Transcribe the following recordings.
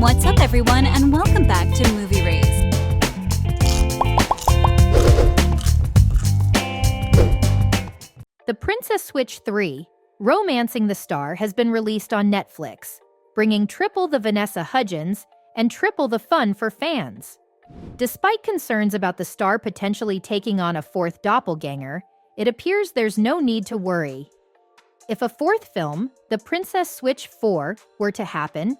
What's up, everyone, and welcome back to Movie Raise. The Princess Switch 3, Romancing the Star, has been released on Netflix, bringing triple the Vanessa Hudgens and triple the fun for fans. Despite concerns about the star potentially taking on a fourth doppelganger, it appears there's no need to worry. If a fourth film, The Princess Switch 4, were to happen,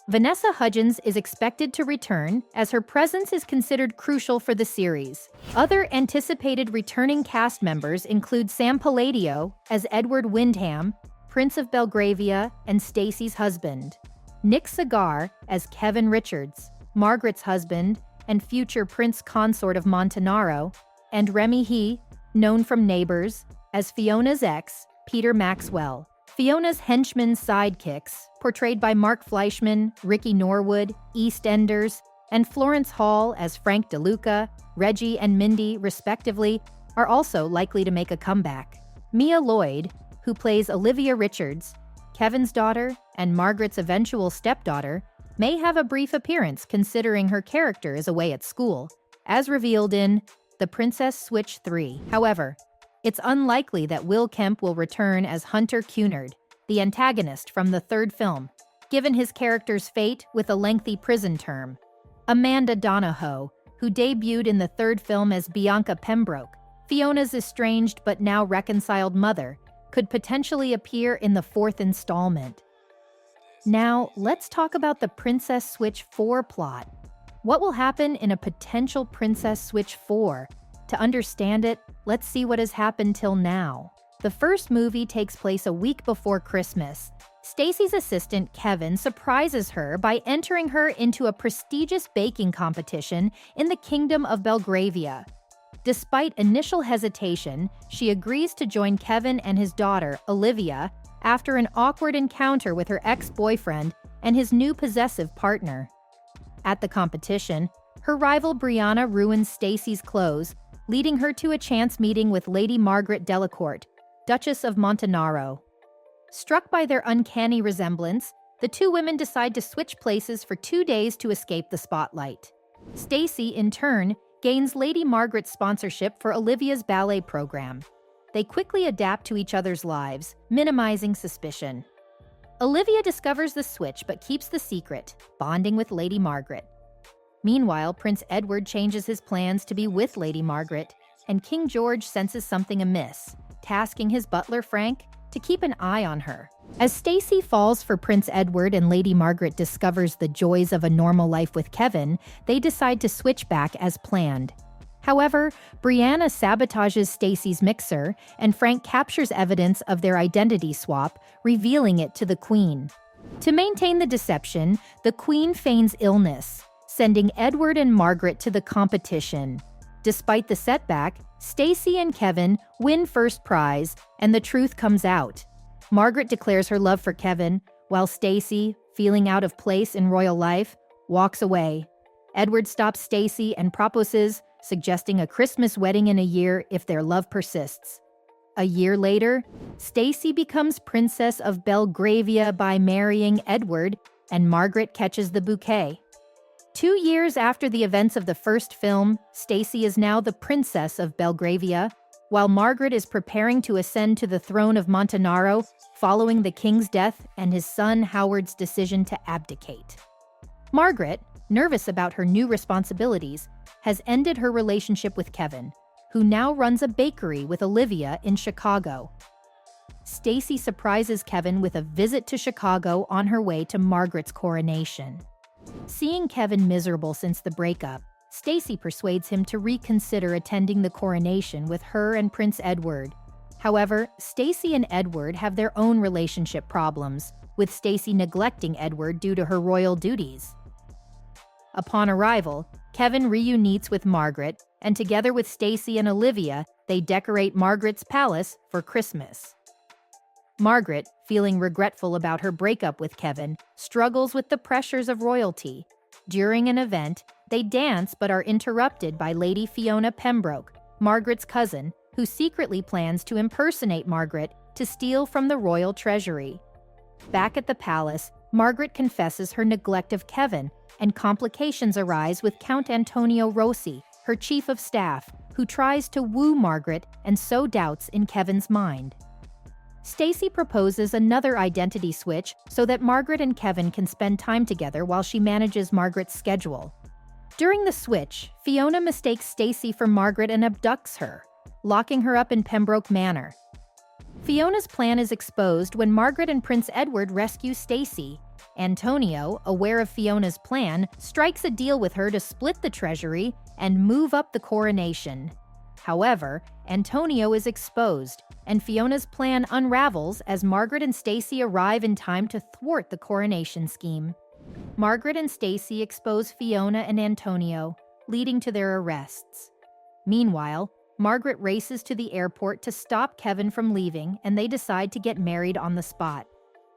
Vanessa Hudgens is expected to return, as her presence is considered crucial for the series. Other anticipated returning cast members include Sam Palladio as Edward Wyndham, Prince of Belgravia and Stacy's husband, Nick Sagar as Kevin Richards, Margaret's husband and future Prince Consort of Montanaro, and Remy He, known from Neighbours, as Fiona's ex, Peter Maxwell. Fiona's henchmen sidekicks, portrayed by Mark Fleischman, Ricky Norwood, EastEnders, and Florence Hall as Frank DeLuca, Reggie and Mindy, respectively, are also likely to make a comeback. Mia Lloyd, who plays Olivia Richards, Kevin's daughter and Margaret's eventual stepdaughter, may have a brief appearance considering her character is away at school, as revealed in The Princess Switch 3. However, it's unlikely that Will Kemp will return as Hunter Cunard, the antagonist from the third film, given his character's fate with a lengthy prison term. Amanda Donohoe, who debuted in the third film as Bianca Pembroke, Fiona's estranged but now reconciled mother, could potentially appear in the fourth installment. Now, let's talk about the Princess Switch 4 plot. What will happen in a potential Princess Switch 4? To understand it, let's see what has happened till now. The first movie takes place a week before Christmas. Stacy's assistant, Kevin, surprises her by entering her into a prestigious baking competition in the Kingdom of Belgravia. Despite initial hesitation, she agrees to join Kevin and his daughter, Olivia, after an awkward encounter with her ex-boyfriend and his new possessive partner. At the competition, her rival Brianna ruins Stacy's clothes, leading her to a chance meeting with Lady Margaret Delacourt, Duchess of Montanaro. Struck by their uncanny resemblance, the two women decide to switch places for 2 days to escape the spotlight. Stacy, in turn, gains Lady Margaret's sponsorship for Olivia's ballet program. They quickly adapt to each other's lives, minimizing suspicion. Olivia discovers the switch but keeps the secret, bonding with Lady Margaret. Meanwhile, Prince Edward changes his plans to be with Lady Margaret, and King George senses something amiss, tasking his butler Frank to keep an eye on her. As Stacy falls for Prince Edward and Lady Margaret discovers the joys of a normal life with Kevin, they decide to switch back as planned. However, Brianna sabotages Stacy's mixer, and Frank captures evidence of their identity swap, revealing it to the Queen. To maintain the deception, the Queen feigns illness, sending Edward and Margaret to the competition. Despite the setback, Stacy and Kevin win first prize, and the truth comes out. Margaret declares her love for Kevin, while Stacy, feeling out of place in royal life, walks away. Edward stops Stacy and proposes, suggesting a Christmas wedding in a year if their love persists. A year later, Stacy becomes Princess of Belgravia by marrying Edward, and Margaret catches the bouquet. 2 years after the events of the first film, Stacy is now the Princess of Belgravia, while Margaret is preparing to ascend to the throne of Montanaro following the king's death and his son Howard's decision to abdicate. Margaret, nervous about her new responsibilities, has ended her relationship with Kevin, who now runs a bakery with Olivia in Chicago. Stacy surprises Kevin with a visit to Chicago on her way to Margaret's coronation. Seeing Kevin miserable since the breakup, Stacy persuades him to reconsider attending the coronation with her and Prince Edward. However, Stacy and Edward have their own relationship problems, with Stacy neglecting Edward due to her royal duties. Upon arrival, Kevin reunites with Margaret, and together with Stacy and Olivia, they decorate Margaret's palace for Christmas. Margaret, feeling regretful about her breakup with Kevin, struggles with the pressures of royalty. During an event, they dance but are interrupted by Lady Fiona Pembroke, Margaret's cousin, who secretly plans to impersonate Margaret to steal from the royal treasury. Back at the palace, Margaret confesses her neglect of Kevin, and complications arise with Count Antonio Rossi, her chief of staff, who tries to woo Margaret and sow doubts in Kevin's mind. Stacy proposes another identity switch so that Margaret and Kevin can spend time together while she manages Margaret's schedule. During the switch, Fiona mistakes Stacy for Margaret and abducts her, locking her up in Pembroke Manor. Fiona's plan is exposed when Margaret and Prince Edward rescue Stacy. Antonio, aware of Fiona's plan, strikes a deal with her to split the treasury and move up the coronation. However, Antonio is exposed, and Fiona's plan unravels as Margaret and Stacy arrive in time to thwart the coronation scheme. Margaret and Stacy expose Fiona and Antonio, leading to their arrests. Meanwhile, Margaret races to the airport to stop Kevin from leaving, and they decide to get married on the spot.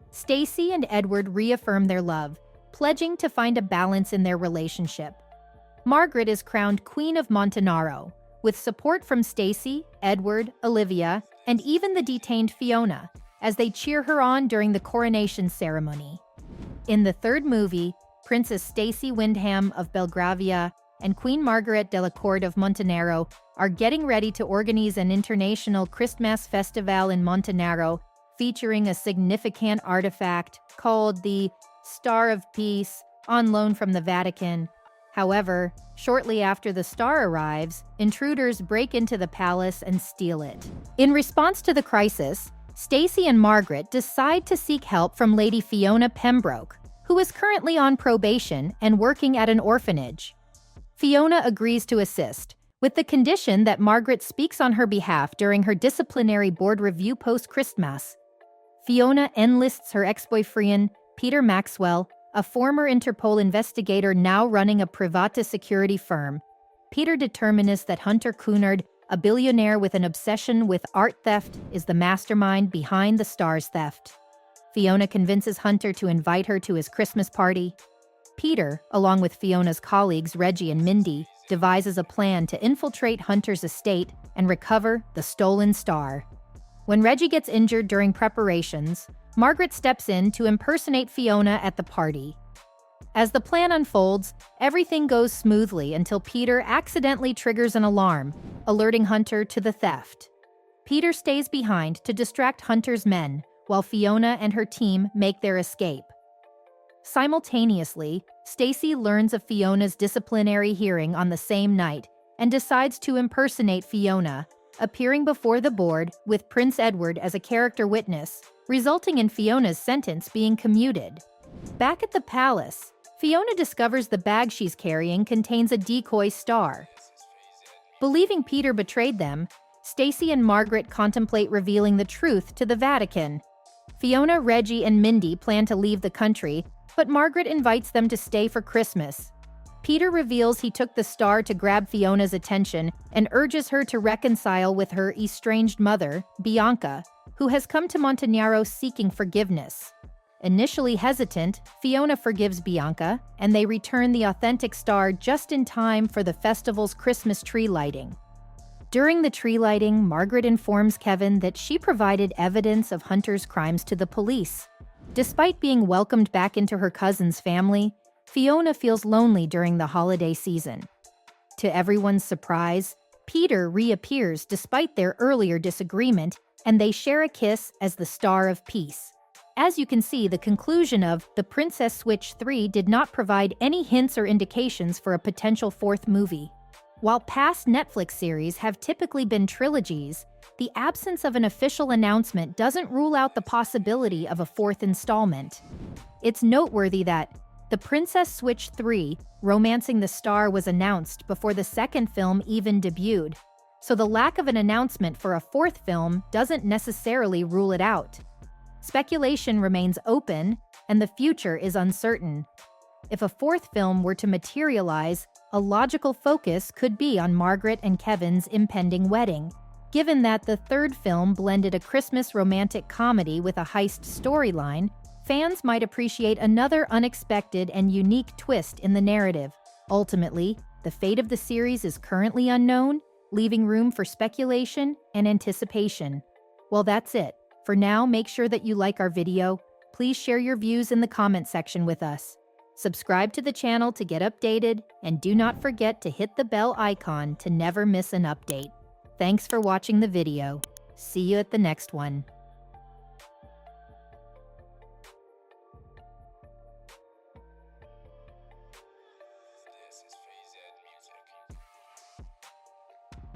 Stacy and Edward reaffirm their love, pledging to find a balance in their relationship. Margaret is crowned Queen of Montenaro, with support from Stacy, Edward, Olivia, and even the detained Fiona, as they cheer her on during the coronation ceremony. In the third movie, Princess Stacy Windham of Belgravia and Queen Margaret de la Court of Montenaro are getting ready to organize an international Christmas festival in Montenaro, featuring a significant artifact called the Star of Peace, on loan from the Vatican. However, shortly after the star arrives, intruders break into the palace and steal it. In response to the crisis, Stacy and Margaret decide to seek help from Lady Fiona Pembroke, who is currently on probation and working at an orphanage. Fiona agrees to assist, with the condition that Margaret speaks on her behalf during her disciplinary board review post-Christmas. Fiona enlists her ex-boyfriend, Peter Maxwell, a former Interpol investigator now running a private security firm. Peter determines that Hunter Cunard, a billionaire with an obsession with art theft, is the mastermind behind the star's theft. Fiona convinces Hunter to invite her to his Christmas party. Peter, along with Fiona's colleagues Reggie and Mindy, devises a plan to infiltrate Hunter's estate and recover the stolen star. When Reggie gets injured during preparations, Margaret steps in to impersonate Fiona at the party. As the plan unfolds, everything goes smoothly until Peter accidentally triggers an alarm, alerting Hunter to the theft. Peter stays behind to distract Hunter's men, while Fiona and her team make their escape. Simultaneously, Stacy learns of Fiona's disciplinary hearing on the same night and decides to impersonate Fiona, appearing before the board with Prince Edward as a character witness, resulting in Fiona's sentence being commuted. Back at the palace, Fiona discovers the bag she's carrying contains a decoy star. Believing Peter betrayed them, Stacy and Margaret contemplate revealing the truth to the Vatican. Fiona, Reggie, and Mindy plan to leave the country, but Margaret invites them to stay for Christmas. Peter reveals he took the star to grab Fiona's attention and urges her to reconcile with her estranged mother, Bianca, who has come to Montenaro seeking forgiveness. Initially hesitant, Fiona forgives Bianca, and they return the authentic star just in time for the festival's Christmas tree lighting. During the tree lighting, Margaret informs Kevin that she provided evidence of Hunter's crimes to the police. Despite being welcomed back into her cousin's family, Fiona feels lonely during the holiday season. To everyone's surprise, Peter reappears despite their earlier disagreement, and they share a kiss as the Star of Peace. As you can see, the conclusion of The Princess Switch 3 did not provide any hints or indications for a potential fourth movie. While past Netflix series have typically been trilogies, the absence of an official announcement doesn't rule out the possibility of a fourth installment. It's noteworthy that The Princess Switch 3, Romancing the Star was announced before the second film even debuted, so the lack of an announcement for a fourth film doesn't necessarily rule it out. Speculation remains open, and the future is uncertain. If a fourth film were to materialize, a logical focus could be on Margaret and Kevin's impending wedding. Given that the third film blended a Christmas romantic comedy with a heist storyline, fans might appreciate another unexpected and unique twist in the narrative. Ultimately, the fate of the series is currently unknown, leaving room for speculation and anticipation. Well, that's it. For now, make sure that you like our video. Please share your views in the comment section with us. Subscribe to the channel to get updated, and do not forget to hit the bell icon to never miss an update. Thanks for watching the video. See you at the next one.